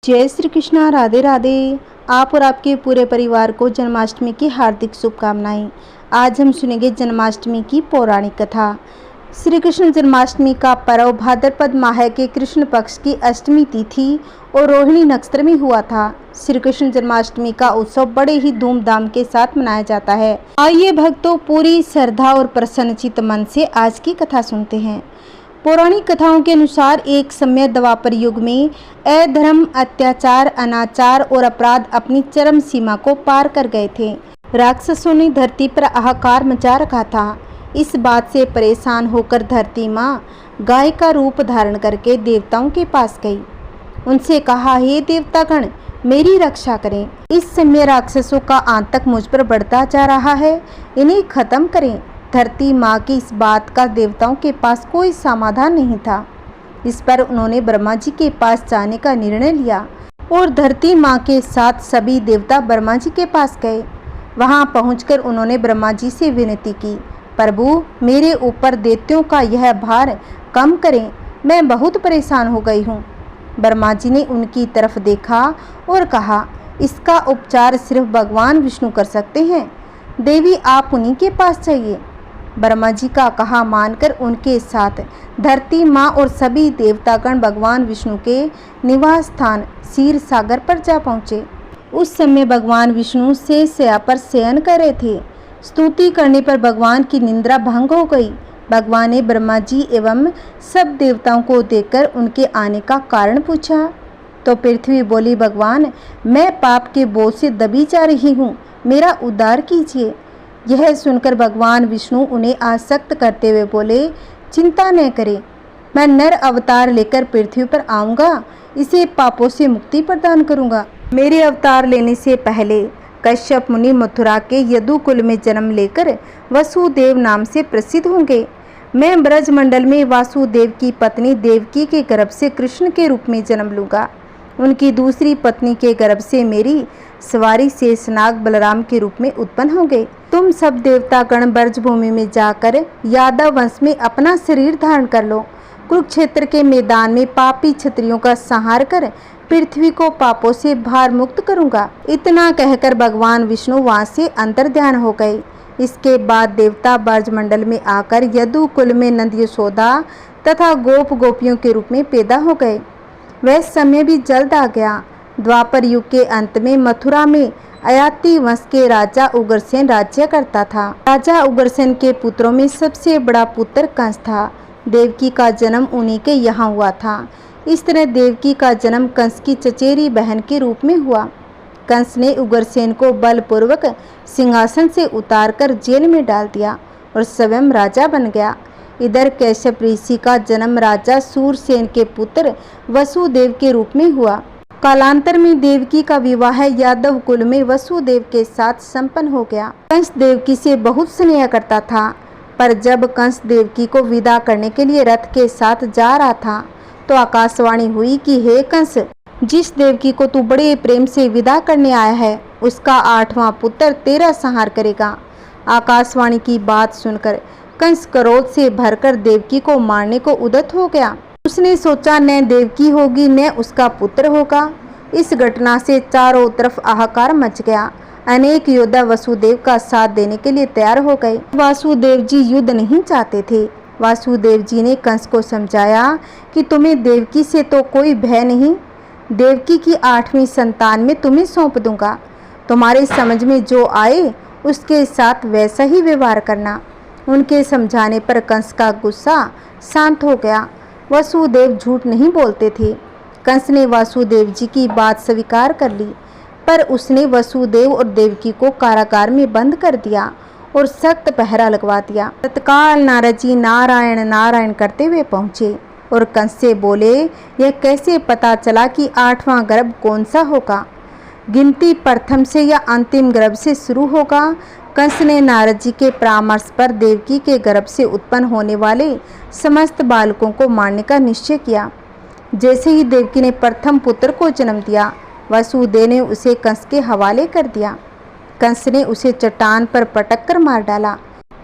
जय श्री कृष्णा। राधे राधे। आप और आपके पूरे परिवार को जन्माष्टमी की हार्दिक शुभकामनाएं। आज हम सुनेंगे जन्माष्टमी की पौराणिक कथा। श्री कृष्ण जन्माष्टमी का पर्व भाद्रपद माह के कृष्ण पक्ष की अष्टमी तिथि और रोहिणी नक्षत्र में हुआ था। श्री कृष्ण जन्माष्टमी का उत्सव बड़े ही धूमधाम के साथ मनाया जाता है। आइए भक्तों, पूरी श्रद्धा और प्रसन्नचित मन से आज की कथा सुनते हैं। पौराणिक कथाओं के अनुसार एक समय द्वापर युग में अधर्म, अत्याचार, अनाचार और अपराध अपनी चरम सीमा को पार कर गए थे। राक्षसों ने धरती पर हाहाकार मचा रखा था। इस बात से परेशान होकर धरती माँ गाय का रूप धारण करके देवताओं के पास गई। उनसे कहा, हे देवतागण, मेरी रक्षा करें। इस समय राक्षसों का आतंक मुझ पर बढ़ता जा रहा है, इन्हें खत्म करें। धरती माँ की इस बात का देवताओं के पास कोई समाधान नहीं था। इस पर उन्होंने ब्रह्मा जी के पास जाने का निर्णय लिया और धरती माँ के साथ सभी देवता ब्रह्मा जी के पास गए। वहाँ पहुंचकर उन्होंने ब्रह्मा जी से विनती की, प्रभु, मेरे ऊपर दैत्यों का यह भार कम करें, मैं बहुत परेशान हो गई हूँ। ब्रह्मा जी ने उनकी तरफ देखा और कहा, इसका उपचार सिर्फ भगवान विष्णु कर सकते हैं। देवी, आप उन्हीं के पास जाइए। ब्रह्मा जी का कहा मानकर उनके साथ धरती माँ और सभी देवतागण भगवान विष्णु के निवास स्थान क्षीर सागर पर जा पहुँचे। उस समय भगवान विष्णु शैया पर शयन कर रहे थे। स्तुति करने पर भगवान की निंद्रा भंग हो गई। भगवान ने ब्रह्मा जी एवं सब देवताओं को देखकर उनके आने का कारण पूछा तो पृथ्वी बोली, भगवान, मैं पाप के बोझ से दबी जा रही हूँ, मेरा उद्धार कीजिए। यह सुनकर भगवान विष्णु उन्हें आसक्त करते हुए बोले, चिंता न करें, मैं नर अवतार लेकर पृथ्वी पर आऊँगा, इसे पापों से मुक्ति प्रदान करूँगा। मेरे अवतार लेने से पहले कश्यप मुनि मथुरा के यदुकुल में जन्म लेकर वसुदेव नाम से प्रसिद्ध होंगे। मैं ब्रजमंडल में वासुदेव की पत्नी देवकी के गर्भ से कृष्ण के रूप में जन्म लूँगा। उनकी दूसरी पत्नी के गर्भ से मेरी सवारी शेषनाग बलराम के रूप में उत्पन्न होंगे। तुम सब देवतागण ब्रजभूमि में जाकर यादव वंश में अपना शरीर धारण कर लो। कुरुक्षेत्र के मैदान में पापी क्षत्रियों का संहार कर पृथ्वी को पापों से भार मुक्त करूंगा। इतना कहकर भगवान विष्णु वहां से अंतर्ध्यान हो गए। इसके बाद देवता ब्रजमंडल में आकर यदुकुल में नंद यशोदा तथा गोप गोपियों के रूप में पैदा हो गए। वह समय भी जल्द आ गया। द्वापर युग के अंत में मथुरा में अयाति वंश के राजा उग्रसेन राज्य करता था। राजा उग्रसेन के पुत्रों में सबसे बड़ा पुत्र कंस था। देवकी का जन्म उन्हीं के यहाँ हुआ था। इस तरह देवकी का जन्म कंस की चचेरी बहन के रूप में हुआ। कंस ने उग्रसेन को बलपूर्वक सिंहासन से उतारकर जेल में डाल दिया और स्वयं राजा बन गया। इधर कश्यप ऋषि का जन्म राजा सूरसेन के पुत्र वसुदेव के रूप में हुआ। कालांतर में देवकी का विवाह यादव कुल में वसुदेव के साथ संपन्न हो गया। कंस देवकी से बहुत स्नेह करता था, पर जब कंस देवकी को विदा करने के लिए रथ के साथ जा रहा था तो आकाशवाणी हुई कि हे कंस, जिस देवकी को तू बड़े प्रेम से विदा करने आया है, उसका 8वां पुत्र तेरा संहार करेगा। आकाशवाणी की बात सुनकर कंस क्रोध से भरकर देवकी को मारने को उद्यत हो गया। उसने सोचा, न देवकी होगी न उसका पुत्र होगा। इस घटना से चारों तरफ हाहाकार मच गया। अनेक योद्धा वसुदेव का साथ देने के लिए तैयार हो गए। वासुदेव जी युद्ध नहीं चाहते थे। वासुदेव जी ने कंस को समझाया कि तुम्हें देवकी से तो कोई भय नहीं, देवकी की 8वीं संतान में तुम्हें सौंप दूंगा। तुम्हारे समझ में जो आए उसके साथ वैसा ही व्यवहार करना। उनके समझाने पर कंस का गुस्सा शांत हो गया। वसुदेव झूठ नहीं बोलते थे। कंस ने वासुदेव जी की बात स्वीकार कर ली, पर उसने वसुदेव और देवकी को कारागार में बंद कर दिया और सख्त पहरा लगवा दिया। तत्काल नारद जी नारायण नारायण करते हुए पहुँचे और कंस से बोले, यह कैसे पता चला कि 8वां गर्भ कौन सा होगा? गिनती प्रथम से या अंतिम गर्भ से शुरू होगा? कंस ने नारद जी के परामर्श पर देवकी के गर्भ से उत्पन्न होने वाले समस्त बालकों को मारने का निश्चय किया। जैसे ही देवकी ने प्रथम पुत्र को जन्म दिया, वसुदेव ने उसे कंस के हवाले कर दिया। कंस ने उसे चट्टान पर पटक कर मार डाला।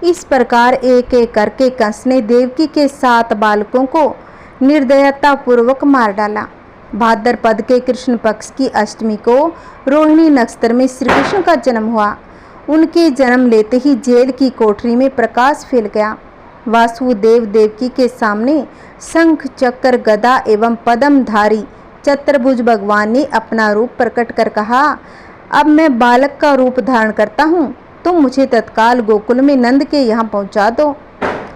इस प्रकार एक एक करके कंस ने देवकी के 7 बालकों को निर्दयता पूर्वक मार डाला। भाद्रपद के कृष्ण पक्ष की अष्टमी को रोहिणी नक्षत्र में श्री कृष्ण का जन्म हुआ। उनके जन्म लेते ही जेल की कोठरी में प्रकाश फैल गया। वासुदेव देवकी के सामने शंख चक्र गदा एवं पद्मधारी चतुर्भुज भगवान ने अपना रूप प्रकट कर कहा, अब मैं बालक का रूप धारण करता हूँ, तुम मुझे तत्काल गोकुल में नंद के यहाँ पहुँचा दो।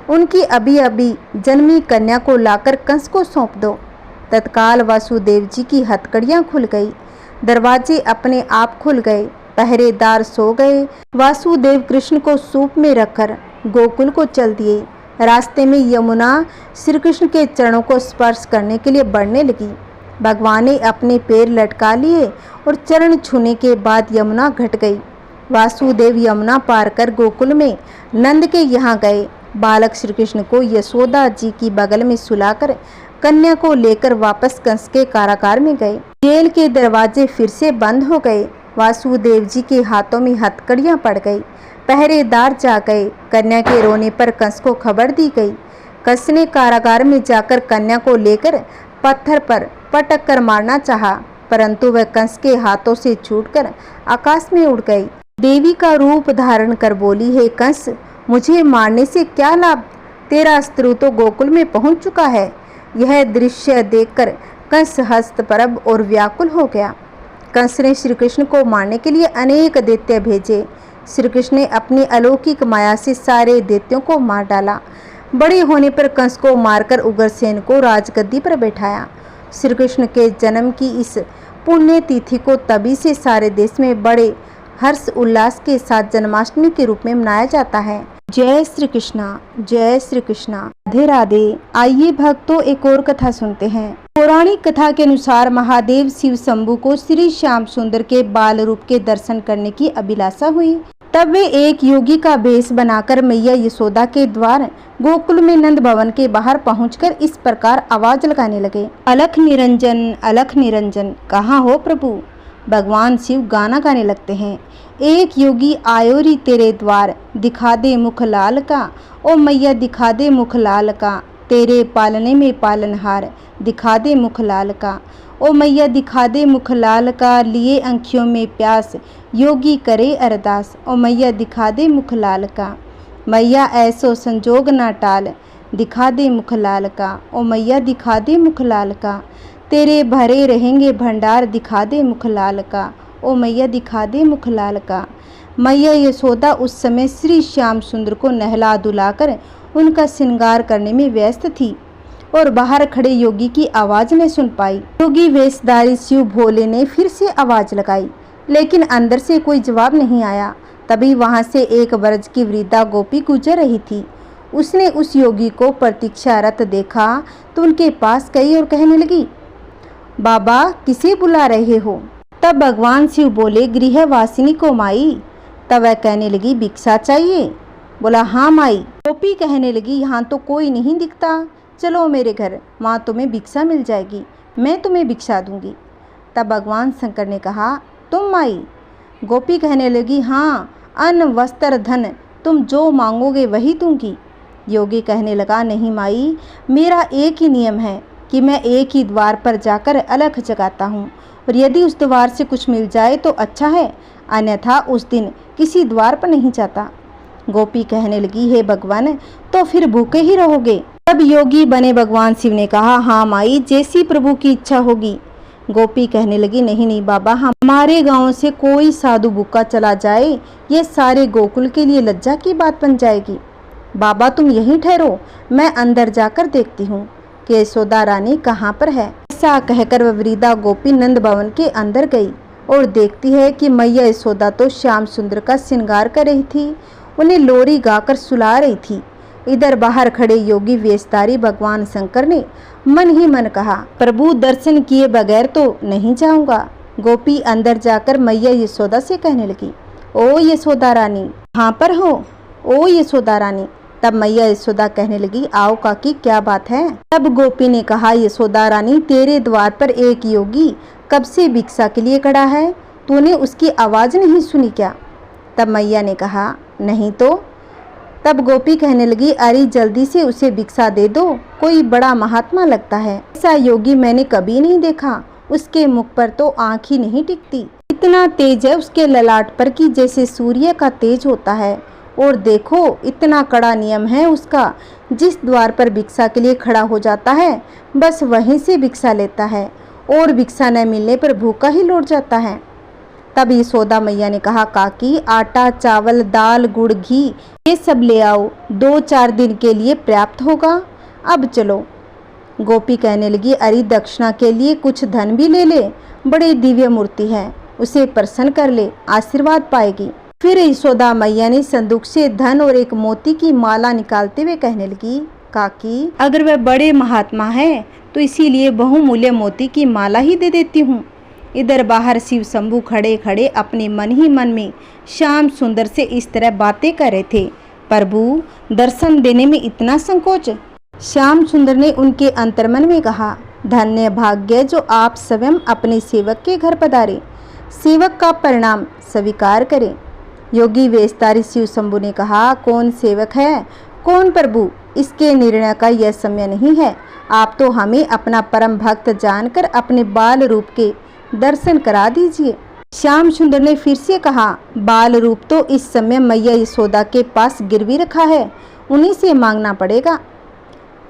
उनकी अभी अभी जन्मी कन्या को लाकर कंस को सौंप दो। तत्काल वासुदेव जी की हथकड़ियाँ खुल गई, दरवाजे अपने आप खुल गए, पहरेदार सो गए। वासुदेव कृष्ण को सूप में रखकर गोकुल को चल दिए। रास्ते में यमुना श्री कृष्ण के चरणों को स्पर्श करने के लिए बढ़ने लगी। भगवान ने अपने पैर लटका लिए और चरण छूने के बाद यमुना घट गई। वासुदेव यमुना पार कर गोकुल में नंद के यहाँ गए। बालक श्री कृष्ण को यशोदा जी की बगल में सुलाकर कन्या को लेकर वापस कंस के कारागार में गए। जेल के दरवाजे फिर से बंद हो गए। वासुदेव जी के हाथों में हथकड़ियां पड़ गई, पहरेदार जा गए। कन्या के रोने पर कंस को खबर दी गई। कंस ने कारागार में जाकर कन्या को लेकर पत्थर पर पटक कर मारना चाहा, परंतु वह कंस के हाथों से छूटकर आकाश में उड़ गई। देवी का रूप धारण कर बोली, हे कंस, मुझे मारने से क्या लाभ? तेरा अस्त्र तो गोकुल में पहुंच चुका है। यह दृश्य देखकर कंस हस्तप्रभ और व्याकुल हो गया। कंस ने श्री कृष्ण को मारने के लिए अनेक दैत्य भेजे। श्री कृष्ण ने अपनी अलौकिक माया से सारे दैत्यों को मार डाला। बड़े होने पर कंस को मारकर उग्रसेन को राजगद्दी पर बैठाया। श्री कृष्ण के जन्म की इस पुण्य तिथि को तभी से सारे देश में बड़े हर्ष उल्लास के साथ जन्माष्टमी के रूप में मनाया जाता है। जय श्री कृष्णा, जय श्री कृष्णा, राधे राधे। आइए भक्तों एक और कथा सुनते हैं। पौराणिक कथा के अनुसार महादेव शिव शंभु को श्री श्याम सुंदर के बाल रूप के दर्शन करने की अभिलाषा हुई। तब वे एक योगी का भेष बनाकर मैया यशोदा के द्वार गोकुल में नंद भवन के बाहर पहुंचकर इस प्रकार आवाज लगाने लगे, अलख निरंजन, कहाँ हो प्रभु? भगवान शिव गाना गाने लगते हैं, एक योगी आयो री तेरे द्वार, दिखा दे मुख लाल का, ओ मैया दिखा दे मुख लाल का, तेरे पालने में पालनहार, दिखा दे मुख लाल का, ओ मैया दिखा दे मुख लाल का, लिए आँखियों में प्यास, योगी करे अरदास, ओ मैया दिखा दे मुख लाल का, मैया ऐसो संजोग ना टाल, दिखा दे मुख लाल का, ओ मैया दिखा दे मुख लाल का, तेरे भरे रहेंगे भंडार, दिखा दे मुख लाल का, ओ मैया दिखा दे मुख लाल का। मैया यशोदा उस समय श्री श्याम सुंदर को नहला धुलाकर उनका श्रृंगार करने में व्यस्त थी और बाहर खड़े योगी की आवाज न सुन पाई। योगी वेशधारी शिव भोले ने फिर से आवाज लगाई, लेकिन अंदर से कोई जवाब नहीं आया। तभी वहां से एक ब्रज की वृद्धा गोपी गुजर रही थी। उसने उस योगी को प्रतीक्षारत देखा तो उनके पास गई और कहने लगी, बाबा किसे बुला रहे हो? तब भगवान शिव बोले, गृहवासिनी को माई। तब वह कहने लगी, भिक्षा चाहिए? बोला, हाँ माई। गोपी कहने लगी, यहाँ तो कोई नहीं दिखता, चलो मेरे घर, वहाँ तुम्हें भिक्षा मिल जाएगी, मैं तुम्हें भिक्षा दूंगी। तब भगवान शंकर ने कहा, तुम माई? गोपी कहने लगी, हाँ, अन्न वस्त्र धन तुम जो मांगोगे वही दूंगी। योगी कहने लगा, नहीं माई, मेरा एक ही नियम है कि मैं एक ही द्वार पर जाकर अलख जगाता हूँ, और यदि उस द्वार से कुछ मिल जाए तो अच्छा है, अन्यथा उस दिन किसी द्वार पर नहीं जाता। गोपी कहने लगी, हे भगवान, तो फिर भूखे ही रहोगे? तब योगी बने भगवान शिव ने कहा, हाँ माई, जैसी प्रभु की इच्छा होगी। गोपी कहने लगी, नहीं नहीं बाबा, हमारे गांव से कोई साधु भूखा चला जाए, ये सारे गोकुल के लिए लज्जा की बात बन जाएगी। बाबा तुम यहीं ठहरो, मैं अंदर जाकर देखती हूँ कि यशोदा रानी कहाँ पर है। ऐसा कहकर वह वृद्धा गोपी नंद भवन के अंदर गई और देखती है कि मैया यशोदा तो श्याम सुंदर का श्रृंगार कर रही थी, उन्हें लोरी गाकर सुला रही थी। इधर बाहर खड़े योगी वेशधारी भगवान शंकर ने मन ही मन कहा, प्रभु दर्शन किए बगैर तो नहीं जाऊंगा। गोपी अंदर जाकर मैया यशोदा से कहने लगी, ओ यशोदा रानी, कहाँ पर हो? ओ यशोदा रानी। तब मैया यशोदा कहने लगी, आओ काकी, क्या बात है? तब गोपी ने कहा, यशोदा रानी, तेरे द्वार पर एक योगी कब से भिक्षा के लिए खड़ा है, तूने उसकी आवाज नहीं सुनी क्या? तब मैया ने कहा, नहीं तो। तब गोपी कहने लगी, अरे जल्दी से उसे भिक्षा दे दो, कोई बड़ा महात्मा लगता है। ऐसा योगी मैंने कभी नहीं देखा, उसके मुख पर तो आँख ही नहीं टिकती। इतना तेज है उसके ललाट पर कि जैसे सूर्य का तेज होता है। और देखो इतना कड़ा नियम है उसका, जिस द्वार पर भिक्षा के लिए खड़ा हो जाता है बस वहीं से भिक्षा लेता है, और भिक्षा न मिलने पर भूखा ही लौट जाता है। तब यशोदा मैया ने कहा, काकी आटा चावल दाल गुड़ घी ये सब ले आओ, 2-4 दिन के लिए पर्याप्त होगा, अब चलो। गोपी कहने लगी, अरे दक्षिणा के लिए कुछ धन भी ले ले, बड़ी दिव्य मूर्ति है, उसे प्रसन्न कर ले, आशीर्वाद पाएगी। फिर यशोदा मैया ने संदूक से धन और एक मोती की माला निकालते हुए कहने लगी, काकी अगर वह बड़े महात्मा है तो इसीलिए बहुमूल्य मोती की माला ही दे देती हूँ। इधर बाहर शिव शंभू खड़े खड़े अपने मन ही मन में श्याम सुंदर से इस तरह बातें कर रहे थे। प्रभु दर्शन देने में इतना संकोच। श्याम सुंदर ने उनके अंतर्मन में कहा, धन्य भाग्य जो आप स्वयं अपने सेवक के घर पधारे, सेवक का परिणाम स्वीकार करें। योगी वेशधारी शिव शंभू ने कहा, कौन सेवक है कौन प्रभु, इसके निर्णय का यह समय नहीं है। आप तो हमें अपना परम भक्त जानकर अपने बाल रूप के दर्शन करा दीजिए। श्याम सुंदर ने फिर से कहा, बाल रूप तो इस समय मैया यशोदा के पास गिरवी रखा है, उन्हीं से मांगना पड़ेगा।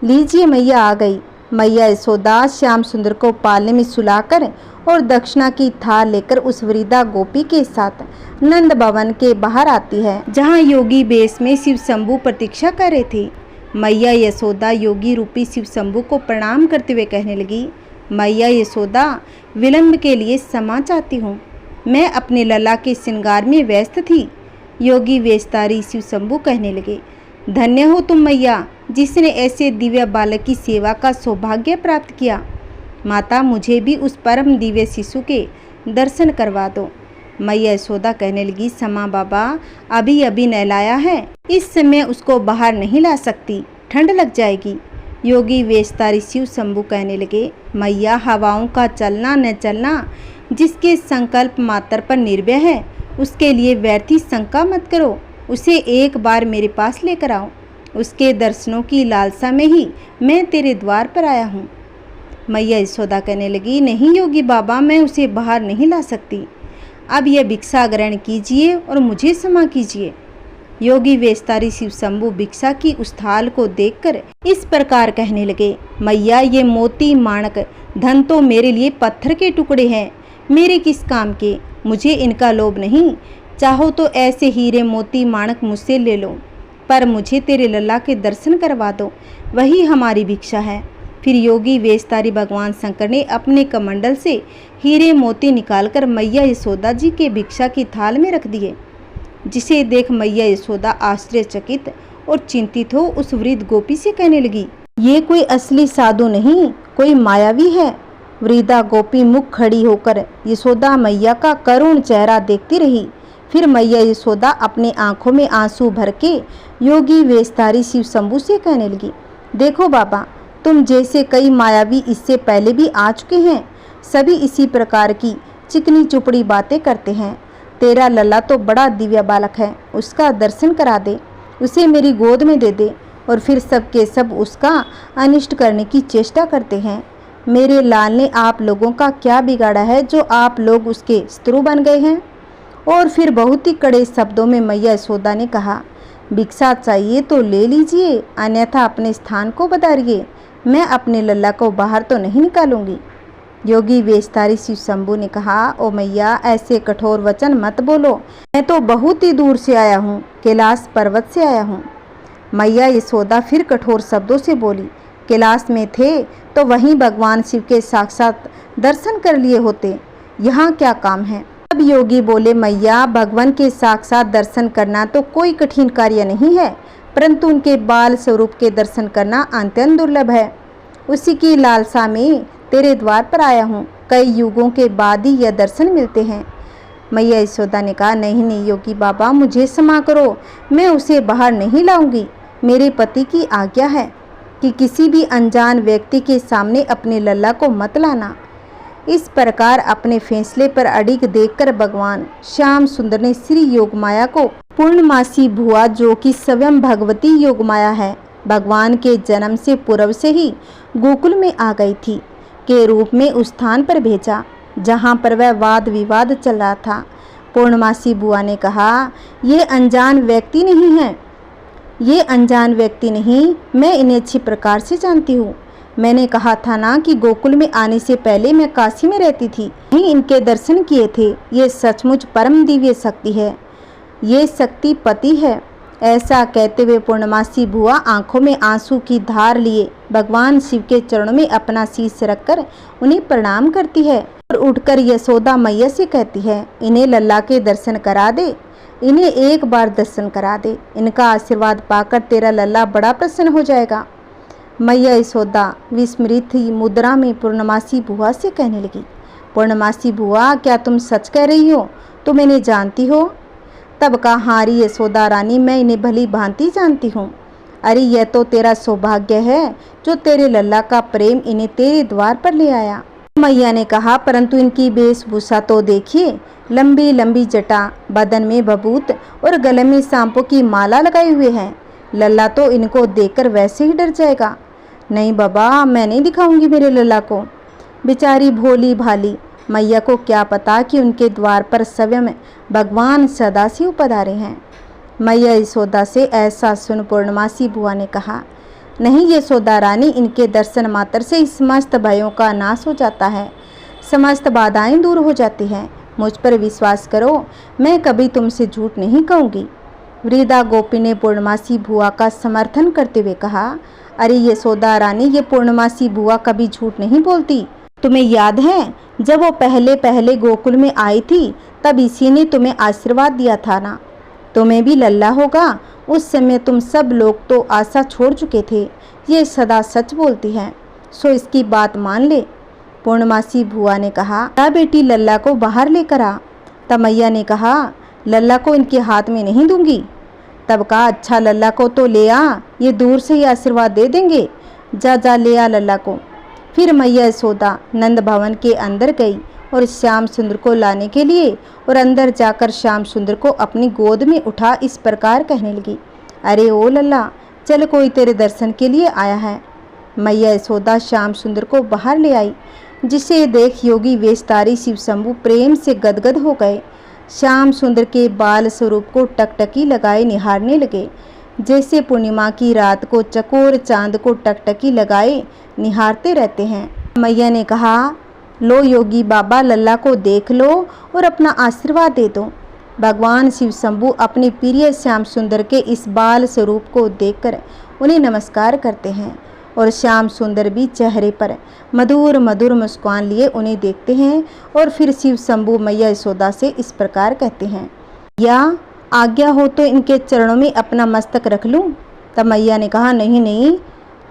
लीजिए मैया आ गई। मैया यशोदा श्याम सुंदर को पालने में सुलाकर और दक्षिणा की थाल लेकर उस वृद्धा गोपी के साथ नंद भवन के बाहर आती है, जहाँ योगी बेस में शिव शंभू प्रतीक्षा कर रहे थे। मैया यशोदा योगी रूपी शिव शंभू को प्रणाम करते हुए कहने लगी, मैया यशोदा विलंब के लिए क्षमा चाहती हूँ, मैं अपने लला के श्रृंगार में व्यस्त थी। योगी वेशधारी शिव शंभू कहने लगे, धन्य हो तुम मैया, जिसने ऐसे दिव्य बालक की सेवा का सौभाग्य प्राप्त किया। माता मुझे भी उस परम दिव्य शिशु के दर्शन करवा दो। मैया यशोदा कहने लगी, समा बाबा अभी अभी नहलाया है, इस समय उसको बाहर नहीं ला सकती, ठंड लग जाएगी। योगी वेशधारी शिव शंभू कहने लगे, मैया हवाओं का चलना न चलना जिसके संकल्प मात्र पर निर्भय है, उसके लिए व्यर्थी शंका मत करो, उसे एक बार मेरे पास लेकर आओ। उसके दर्शनों की लालसा में ही मैं तेरे द्वार पर आया हूँ। मैया यशोदा कहने लगी, नहीं योगी बाबा, मैं उसे बाहर नहीं ला सकती, अब यह भिक्षा ग्रहण कीजिए और मुझे क्षमा कीजिए। योगी वेशधारी शिव शंभू भिक्षा की उस थाल को देखकर इस प्रकार कहने लगे, मैया ये मोती माणक धन तो मेरे लिए पत्थर के टुकड़े हैं, मेरे किस काम के, मुझे इनका लोभ नहीं। चाहो तो ऐसे हीरे मोती माणक मुझसे ले लो, पर मुझे तेरे लल्ला के दर्शन करवा दो, वही हमारी भिक्षा है। फिर योगी वेशधारी भगवान शंकर ने अपने कमंडल से हीरे मोती निकालकर मैया यशोदा जी के भिक्षा की थाल में रख दिए, जिसे देख मैया यशोदा आश्चर्यचकित और चिंतित हो उस वृद्ध गोपी से कहने लगी, ये कोई असली साधु नहीं, कोई मायावी है। वृद्धा गोपी मुख खड़ी होकर यशोदा मैया का करुण चेहरा देखती रही। फिर मैया यशोदा अपनी आंखों में आंसू भर के योगी वेशधारी शिव शंभू से कहने लगी, देखो बाबा, तुम जैसे कई मायावी इससे पहले भी आ चुके हैं, सभी इसी प्रकार की चिकनी चुपड़ी बातें करते हैं। तेरा लल्ला तो बड़ा दिव्य बालक है, उसका दर्शन करा दे, उसे मेरी गोद में दे दे। और फिर सब के सब उसका अनिष्ट करने की चेष्टा करते हैं। मेरे लाल ने आप लोगों का क्या बिगाड़ा है जो आप लोग उसके शत्रु बन गए हैं। और फिर बहुत ही कड़े शब्दों में मैया यशोदा ने कहा, भिक्षा चाहिए तो ले लीजिए, अन्यथा अपने स्थान को बदलिए, मैं अपने लल्ला को बाहर तो नहीं निकालूंगी। योगी वेशधारी शिव शंभू ने कहा, ओ मैया ऐसे कठोर वचन मत बोलो, मैं तो बहुत ही दूर से आया हूँ, कैलाश पर्वत से आया हूँ। मैया यशोदा फिर कठोर शब्दों से बोली, कैलाश में थे तो वहीं भगवान शिव के साक्षात दर्शन कर लिए होते, यहाँ क्या काम है। अब योगी बोले, मैया भगवान के साक्षात दर्शन करना तो कोई कठिन कार्य नहीं है, परंतु उनके बाल स्वरूप के दर्शन करना अत्यंत दुर्लभ है। उसी की लालसा में तेरे द्वार पर आया हूँ, कई युगों के बाद ही यह दर्शन मिलते हैं। मैया यशोदा ने कहा, नहीं नहीं योगी बाबा, मुझे क्षमा करो, मैं उसे बाहर नहीं लाऊंगी। मेरे पति की आज्ञा है कि किसी भी अनजान व्यक्ति के सामने अपने लल्ला को मत लाना। इस प्रकार अपने फैसले पर अड़िग देखकर भगवान श्याम सुंदर ने श्री योगमाया को पूर्णमासी भुआ, जो कि स्वयं भगवती योगमाया है, भगवान के जन्म से पूर्व से ही गोकुल में आ गई थी, के रूप में उस स्थान पर भेजा जहाँ पर वह वाद विवाद चल रहा था। पूर्णमासी बुआ ने कहा, ये अनजान व्यक्ति नहीं है, ये अनजान व्यक्ति नहीं, मैं इन्हें अच्छी प्रकार से जानती हूँ। मैंने कहा था ना कि गोकुल में आने से पहले मैं काशी में रहती थी, नहीं इनके दर्शन किए थे। ये सचमुच परम दिव्य शक्ति है, ये शक्ति पति है। ऐसा कहते हुए पूर्णमासी बुआ आंखों में आंसू की धार लिए भगवान शिव के चरणों में अपना शीश रखकर उन्हें प्रणाम करती है और उठकर यशोदा मैया से कहती है, इन्हें लल्ला के दर्शन करा दे, इन्हें एक बार दर्शन करा दे, इनका आशीर्वाद पाकर तेरा लल्ला बड़ा प्रसन्न हो जाएगा। मैया यशोदा विस्मृत मुद्रा में पूर्णमासी बुआ से कहने लगी, पूर्णमासी बुआ क्या तुम सच कह रही हो? तुम इन्हें जानती हो? तब कहा, हारी यशोदा रानी, मैं इन्हें भली भांति जानती हूँ। अरे यह तो तेरा सौभाग्य है जो तेरे लल्ला का प्रेम इन्हें तेरे द्वार पर ले आया। मैया ने कहा, परंतु इनकी वेशभूषा तो देखिए, लंबी लंबी जटा, बदन में बबूत और गले में सांपों की माला लगाए हुए हैं। लल्ला तो इनको देखकर वैसे ही डर जाएगा। नहीं बाबा, मैं नहीं दिखाऊंगी मेरे लल्ला को। बेचारी भोली भाली मैया को क्या पता कि उनके द्वार पर स्वयं भगवान सदाशिव पधारे हैं। मैया यशोदा से ऐसा सुन पूर्णमासी बुआ ने कहा, नहीं यशोदा रानी, इनके दर्शन मात्र से समस्त भयों का नाश हो जाता है, समस्त बाधाएं दूर हो जाती हैं। मुझ पर विश्वास करो, मैं कभी तुमसे झूठ नहीं कहूँगी। वृद्धा गोपी ने पूर्णमासी बुआ का समर्थन करते हुए कहा, अरे यशोदा रानी, ये पूर्णमासी बुआ कभी झूठ नहीं बोलती। तुम्हें याद है जब वो पहले पहले गोकुल में आई थी, तब इसी ने तुम्हें आशीर्वाद दिया था ना, तुम्हें भी लल्ला होगा। उस समय तुम सब लोग तो आशा छोड़ चुके थे। ये सदा सच बोलती है, सो इसकी बात मान ले। पूर्णमासी बुआ ने कहा, बेटी लल्ला को बाहर लेकर आ। तब मैया ने कहा, लल्ला को इनके हाथ में नहीं दूंगी। तब कहा, अच्छा लल्ला को तो ले आ, ये दूर से ही आशीर्वाद दे देंगे। जा जा ले आ लल्ला को। फिर मैया यशोदा नंद भवन के अंदर गई और श्याम सुंदर को लाने के लिए और अंदर जाकर श्याम सुंदर को अपनी गोद में उठा इस प्रकार कहने लगी, अरे ओ लल्ला, चल कोई तेरे दर्शन के लिए आया है। मैया यशोदा श्याम सुंदर को बाहर ले आई, जिसे देख योगी वेशधारी शिव शंभु प्रेम से गदगद हो गए। श्याम सुंदर के बाल स्वरूप को टकटकी लगाए निहारने लगे, जैसे पूर्णिमा की रात को चकोर चांद को टकटकी लगाए निहारते रहते हैं। मैया ने कहा, लो योगी बाबा, लल्ला को देख लो और अपना आशीर्वाद दे दो। भगवान शिव शंभु अपने प्रिय श्याम सुंदर के इस बाल स्वरूप को देखकर उन्हें नमस्कार करते हैं और श्याम सुंदर भी चेहरे पर मधुर मधुर मुस्कान लिए उन्हें देखते हैं और फिर शिव शंभु मैया यशोदा से इस प्रकार कहते हैं, या आज्ञा हो तो इनके चरणों में अपना मस्तक रख लूं। तब मैया ने कहा, नहीं नहीं,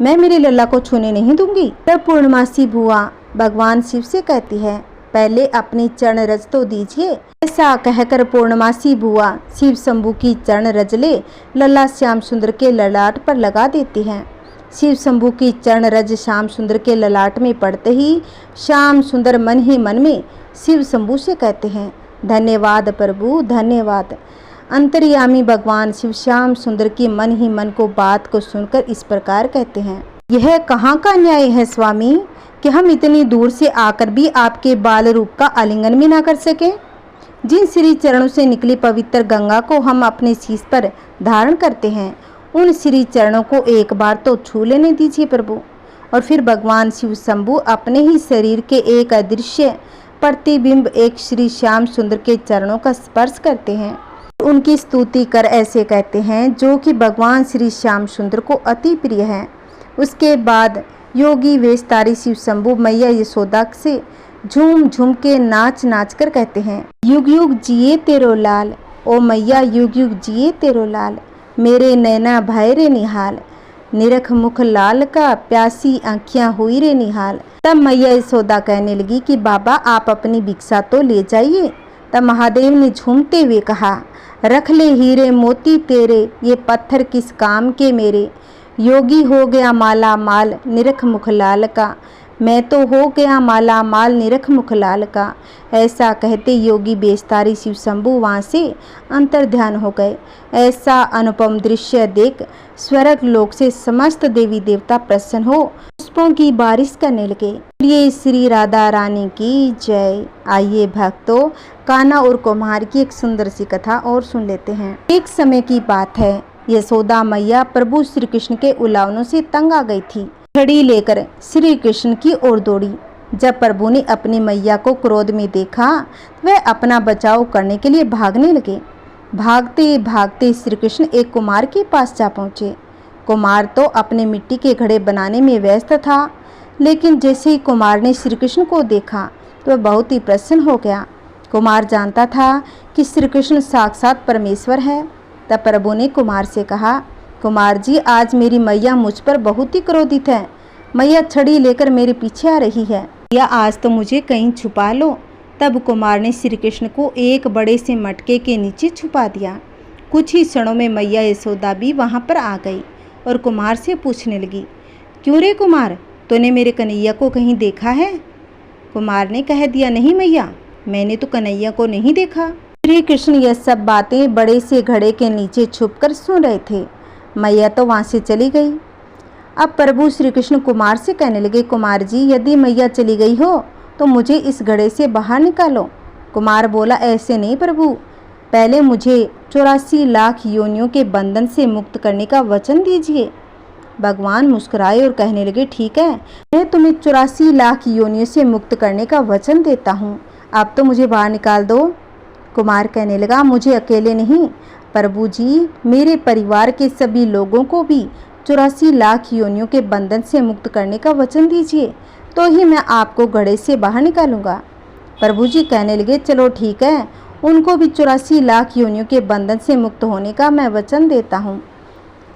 मैं मेरे लल्ला को छूने नहीं दूंगी। तब पूर्णमासी बुआ भगवान शिव से कहती है, पहले अपनी चरण रज तो दीजिए। ऐसा कहकर पूर्णमासी बुआ शिव शंभु की चरण रज ले लल्ला श्याम सुंदर के ललाट पर लगा देती हैं। शिव शंभु की चरण रज श्याम सुंदर के ललाट में पड़ते ही श्याम सुंदर मन ही मन में शिव शंभु से कहते हैं, धन्यवाद प्रभु, धन्यवाद। अंतर्यामी भगवान शिव श्याम सुंदर की मन ही मन को बात को सुनकर इस प्रकार कहते हैं, यह कहाँ का न्याय है स्वामी कि हम इतनी दूर से आकर भी आपके बाल रूप का आलिंगन भी ना कर सके। जिन श्री चरणों से निकली पवित्र गंगा को हम अपने शीश पर धारण करते हैं, उन श्री चरणों को एक बार तो छू लेने दीजिए प्रभु। और फिर भगवान शिव शंभु अपने ही शरीर के एक अदृश्य प्रतिबिंब एक श्री श्याम सुंदर के चरणों का स्पर्श करते हैं, उनकी स्तुति कर ऐसे कहते हैं जो कि भगवान श्री श्याम सुंदर को अति प्रिय है। उसके बाद योगी वेशधारी शिव शंभु मैया यशोदा से झूम झूम के नाच नाच कर कहते हैं, युग युग जिए तेरो लाल, ओ मैया युग युग जिए तेरो लाल, मेरे नैना भय रे निहाल, निरख मुख लाल का प्यासी आँखियाँ हुई रे निहाल। तब मैया यशोदा कहने लगी कि बाबा आप अपनी भिक्षा तो ले जाइए। तब महादेव ने झूमते हुए कहा, रख ले हीरे मोती तेरे, ये पत्थर किस काम के मेरे, योगी हो गया माला माल, निरख मुख लाल का, मैं तो हो गया माला माल निरख मुख लाल का। ऐसा कहते योगी बेस्तारी शिव शंभु वहाँ से अंतर ध्यान हो गए। ऐसा अनुपम दृश्य देख स्वर्ग लोक से समस्त देवी देवता प्रसन्न हो पुष्पों की बारिश करने लगे। ये श्री राधा रानी की जय। आइए भक्तों, कान्हा और कुम्हार की एक सुंदर सी कथा और सुन लेते हैं। एक समय की बात है, यशोदा मैया प्रभु श्री कृष्ण के उलावनों से तंग आ गई थी। छड़ी लेकर श्री कृष्ण की ओर दौड़ी। जब प्रभु ने अपनी मैया को क्रोध में देखा, वह अपना बचाव करने के लिए भागने लगे। भागते भागते श्री कृष्ण एक कुम्हार के पास जा पहुँचे। कुम्हार तो अपने मिट्टी के घड़े बनाने में व्यस्त था, लेकिन जैसे ही कुम्हार ने श्री कृष्ण को देखा तो वह बहुत ही प्रसन्न हो गया। कुम्हार जानता था कि श्री कृष्ण साक्षात परमेश्वर है। तब प्रभु ने कुम्हार से कहा, कुम्हार जी, आज मेरी मैया मुझ पर बहुत ही क्रोधित है। मैया छड़ी लेकर मेरे पीछे आ रही है, या आज तो मुझे कहीं छुपा लो। तब कुम्हार ने श्री कृष्ण को एक बड़े से मटके के नीचे छुपा दिया। कुछ ही क्षणों में मैया यशोदा भी वहाँ पर आ गई और कुम्हार से पूछने लगी, क्यों रे कुम्हार, तूने मेरे कन्हैया को कहीं देखा है? कुम्हार ने कह दिया, नहीं मैया, मैंने तो कन्हैया को नहीं देखा। श्री कृष्ण यह सब बातें बड़े से घड़े के नीचे छुपकर सुन रहे थे। मैया तो वहाँ से चली गई। अब प्रभु श्री कृष्ण कुम्हार से कहने लगे, कुम्हार जी, यदि मैया चली गई हो तो मुझे इस घड़े से बाहर निकालो। कुम्हार बोला, ऐसे नहीं प्रभु, पहले मुझे 84 लाख योनियों के बंधन से मुक्त करने का वचन दीजिए। भगवान मुस्कुराए और कहने लगे, ठीक है, मैं तुम्हें 84 लाख योनियों से मुक्त करने का वचन देता हूँ, अब तो मुझे बाहर निकाल दो। कुम्हार कहने लगा, मुझे अकेले नहीं प्रभु जी, मेरे परिवार के सभी लोगों को भी 84 लाख योनियों के बंधन से मुक्त करने का वचन दीजिए, तो ही मैं आपको घड़े से बाहर निकालूंगा। प्रभु जी कहने लगे, चलो ठीक है, उनको भी 84 लाख योनियों के बंधन से मुक्त होने का मैं वचन देता हूँ।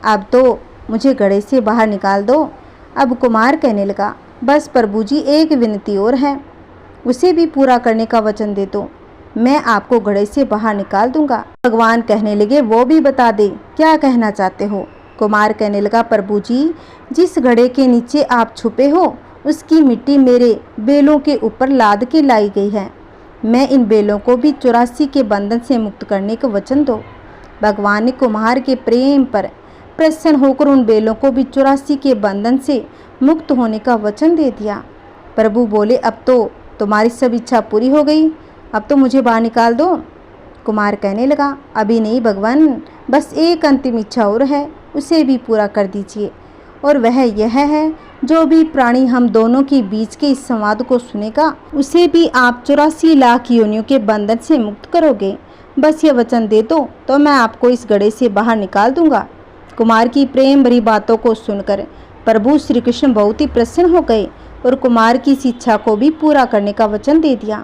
अब तो मुझे घड़े से बाहर निकाल दो। अब कुम्हार कहने लगा, बस प्रभु जी, एक विनती और है, उसे भी पूरा करने का वचन दे दो, मैं आपको घड़े से बाहर निकाल दूंगा। भगवान कहने लगे, वो भी बता दे, क्या कहना चाहते हो? कुम्हार कहने लगा, प्रभु जी, जिस घड़े के नीचे आप छुपे हो उसकी मिट्टी मेरे बेलों के ऊपर लाद के लाई गई है। मैं इन बेलों को भी 84 के बंधन से मुक्त करने का वचन दो। भगवान ने कुम्हार के प्रेम पर प्रसन्न होकर उन बेलों को भी 84 के बंधन से मुक्त होने का वचन दे दिया। प्रभु बोले, अब तो तुम्हारी सब इच्छा पूरी हो गई, अब तो मुझे बाहर निकाल दो। कुम्हार कहने लगा, अभी नहीं भगवान, बस एक अंतिम इच्छा और है, उसे भी पूरा कर दीजिए, और वह यह है, जो भी प्राणी हम दोनों के बीच के इस संवाद को सुनेगा उसे भी आप 84 लाख योनियों के बंधन से मुक्त करोगे। बस ये वचन दे दो तो मैं आपको इस घड़े से बाहर निकाल दूंगा। कुम्हार की प्रेम भरी बातों को सुनकर प्रभु श्री कृष्ण बहुत ही प्रसन्न हो गए और कुम्हार की इस इच्छा को भी पूरा करने का वचन दे दिया।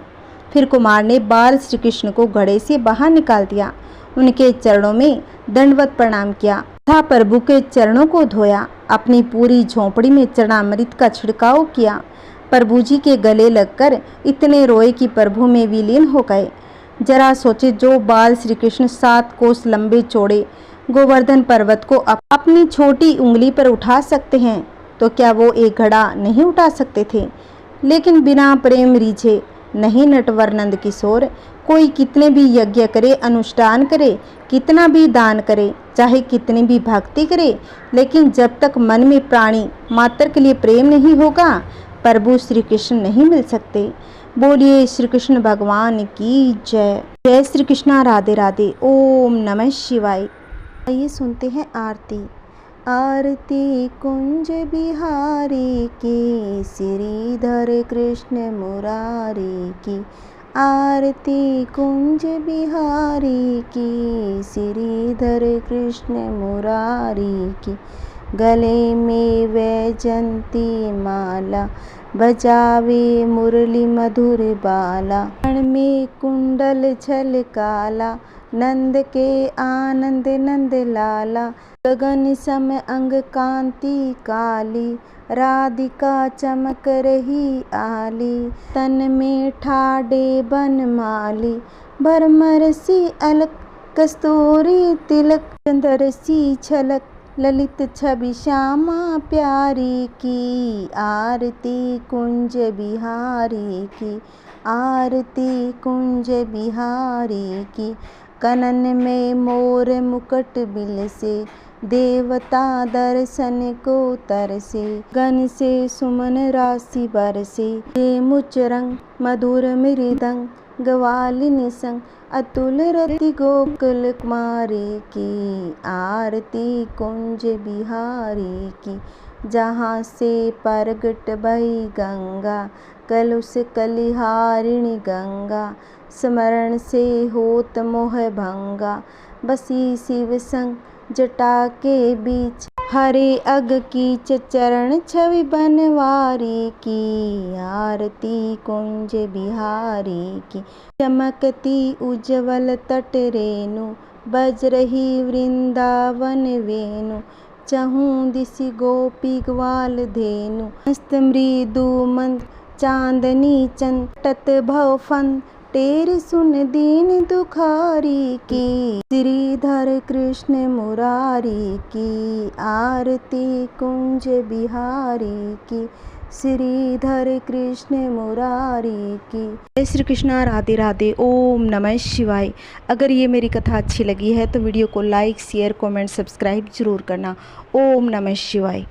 फिर कुम्हार ने बाल श्री कृष्ण को घड़े से बाहर निकाल दिया, उनके चरणों में दंडवत प्रणाम किया तथा प्रभु के चरणों को धोया। अपनी पूरी झोंपड़ी में चरणामृत का छिड़काव किया। प्रभु जी के गले लगकर इतने रोए कि प्रभु में विलीन हो गए। जरा सोचे, जो बाल श्री कृष्ण 7 कोस लंबे चौड़े गोवर्धन पर्वत को अपनी छोटी उंगली पर उठा सकते हैं, तो क्या वो एक घड़ा नहीं उठा सकते थे? लेकिन बिना प्रेम रीझे नहीं नटवर नंद किशोर, कोई कितने भी यज्ञ करे, अनुष्ठान करे, कितना भी दान करे, चाहे कितनी भी भक्ति करे, लेकिन जब तक मन में प्राणी मात्र के लिए प्रेम नहीं होगा, प्रभु श्री कृष्ण नहीं मिल सकते। बोलिए श्री कृष्ण भगवान की जय। जय श्री कृष्णा, राधे राधे, ओम नमः शिवाय। आइए सुनते हैं आरती। आरती कुंज बिहारी की, श्रीधर कृष्ण मुरारी की। आरती कुंज बिहारी की, श्रीधर कृष्ण मुरारी की। गले में वैजंती माला, बजावे मुरली मधुर बाला। कण में कुंडल झलकाला, नंद के आनंद नंद लाला। गगन सम अंग कांति काली, राधिका चमक रही आली। तन में ठाडे बनमाली, भरमर सी अलक, कस्तूरी तिलक, चंदर सी छलक। ललित छवि श्यामा प्यारी की, आरती कुंज बिहारी की, आरती कुंज बिहारी की। कनन में मोर मुकुट बिल से, देवता दर्शन को तरसे। गन से सुमन राशि बरसे, ये मुचरंग मधुर मृदंग, ग्वालिनी संग अतुल रति गोकुल कुमारी की, आरती कुंज बिहारी की। जहाँ से प्रगट भई गंगा, कलुष कलिहारिणी गंगा, स्मरण से होत मोह भंगा। बसी शिव संग जटा के बीच, हरे अग की चरण छवि बनवारी की, आरती कुंज बिहारी की। चमकती उज्जवल तट रेणु, बज रही वृंदावन वेणु। चहु दिशि गोपी ग्वाल धेनु, मस्त मृदु मंद चांदनी चंद। टत भव फंद टेर सुन दीन दुखारी की, श्रीधर कृष्ण मुरारी की, आरती कुंज बिहारी की, श्रीधर कृष्ण मुरारी की। जय श्री कृष्णा, राधे राधे, ओम नमः शिवाय। अगर ये मेरी कथा अच्छी लगी है तो वीडियो को लाइक शेयर कमेंट सब्सक्राइब जरूर करना। ओम नमः शिवाय।